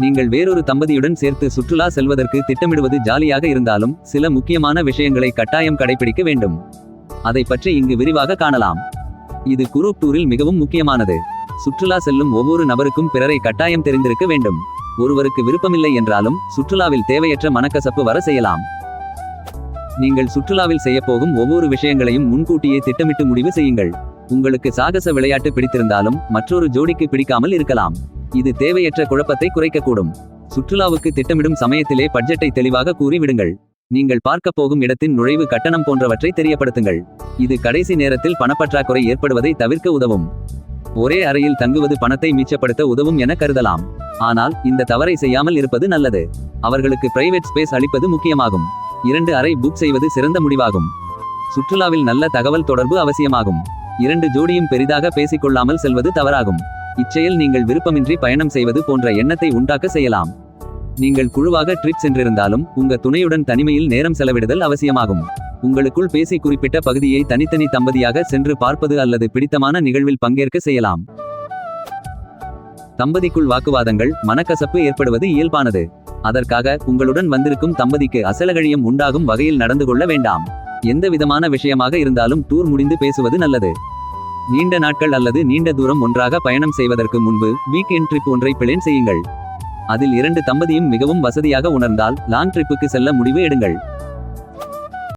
நீங்கள் வேறொரு தம்பதியுடன் சேர்த்து சுற்றுலா செல்வதற்கு திட்டமிடுவது ஜாலியாக இருந்தாலும் சில முக்கியமான விஷயங்களை கட்டாயம் கடைபிடிக்க வேண்டும். அதை பற்றி இங்கு விரிவாக காணலாம். இது குரூப் டூரில் மிகவும் முக்கியமானது. சுற்றுலா செல்லும் ஒவ்வொரு நபருக்கும் பிறரை கட்டாயம் தெரிந்திருக்க வேண்டும். ஒருவருக்கு விருப்பமில்லை என்றாலும் சுற்றுலாவில் தேவையற்ற மனக்கசப்பு வர செய்யலாம். நீங்கள் சுற்றுலாவில் செய்யப்போகும் ஒவ்வொரு விஷயங்களையும் முன்கூட்டியே திட்டமிட்டு முடிவு செய்யுங்கள். உங்களுக்கு சாகச விளையாட்டு பிடித்திருந்தாலும் மற்றொரு ஜோடிக்கு பிடிக்காமல் இருக்கலாம். இது தேவையற்ற குழப்பத்தை குறைக்கக்கூடும். சுற்றுலாவுக்கு திட்டமிடும் சமயத்திலே பட்ஜெட்டை தெளிவாக கூறி விடுங்கள். நீங்கள் பார்க்கப் போகும் இடத்தின் நுழைவு கட்டணம் போன்றவற்றை தெரியப்படுத்துங்கள். இது கடைசி நேரத்தில் பணப்பற்றாக்குறை ஏற்படுவதை தவிர்க்க உதவும். ஒரே அறையில் தங்குவது பணத்தை மிச்சப்படுத்த உதவும் என கருதலாம். ஆனால் இந்த தவறை செய்யாமல் இருப்பது நல்லது. அவர்களுக்கு பிரைவேட் ஸ்பேஸ் அளிப்பது முக்கியமாகும். 2 அறை புக் செய்வது சிறந்த முடிவாகும். சுற்றுலாவில் நல்ல தகவல் தொடர்பு அவசியமாகும். 2 ஜோடியும் பெரிதாக பேசிக்கொள்ளாமல் செல்வது தவறாகும். இச்செயல் நீங்கள் விருப்பமின்றி பயணம் செய்வது போன்ற எண்ணத்தை உண்டாக்க செய்யலாம். நீங்கள் குழுவாக ட்ரிப் சென்றிருந்தாலும் உங்க துணையுடன் தனிமையில் நேரம் செலவிடுதல் அவசியமாகும். உங்களுக்குள் பேசி குறிப்பிட்ட பகுதியை தனித்தனி தம்பதியாக சென்று பார்ப்பது அல்லது பிடித்தமான நிகழ்வில் பங்கேற்க செய்யலாம். தம்பதிக்குள் வாக்குவாதங்கள், மனக்கசப்பு ஏற்படுவது இயல்பானது. அதற்காக உங்களுடன் வந்திருக்கும் தம்பதிக்கு அசலகழியம் உண்டாகும் வகையில் நடந்து கொள்ள வேண்டாம். எந்த விதமான விஷயமாக இருந்தாலும் டூர் முடிந்து பேசுவது நல்லது. நீண்ட நாட்கள் அல்லது நீண்ட தூரம் ஒன்றாக பயணம் செய்வதற்கு முன்பு வீக் எண்ட் ட்ரிப் ஒன்றை பிளான் செய்யுங்கள். அதில் 2 தம்பதியும் மிகவும் வசதியாக உணர்ந்தால் லாங் ட்ரிப்புக்கு செல்ல முடிவு எடுங்கள்.